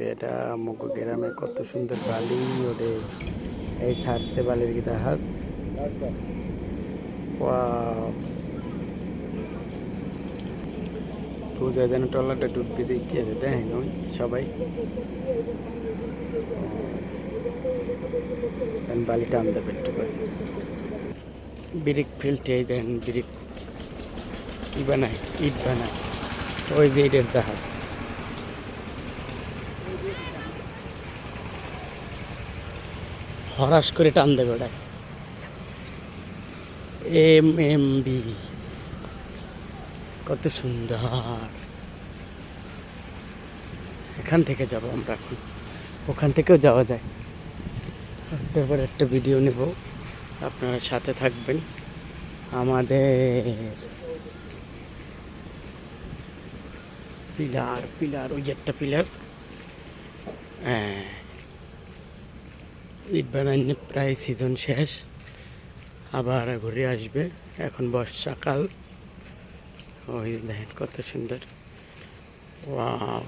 এটা মগো গ্রামে কত সুন্দর বালি ওরে এই সারছে বালির গীতা হাস পূজা যেন টলাটা ডুববে যে ইতিহাসে দেখেন ওই সবাই বালি টান দেবে একটু করে ব্রিক ফিল্টে দেন ব্রিক কি বানায় ইট বানায় ওই যে ইটের জাহাজ হরাস করে টান দেবে ওটাই MMB কত সুন্দর এখান থেকে যাব আমরা এখন ওখান থেকেও যাওয়া যায় একটার পর একটা ভিডিও নেব আপনারা সাথে থাকবেন আমাদের পিলার পিলার ওই একটা পিলার হ্যাঁ ইট বানানো প্রায় সিজন শেষ আবার ঘুরে আসবে এখন বর্ষাকাল ওই দেখেন কত সুন্দর ওয়াও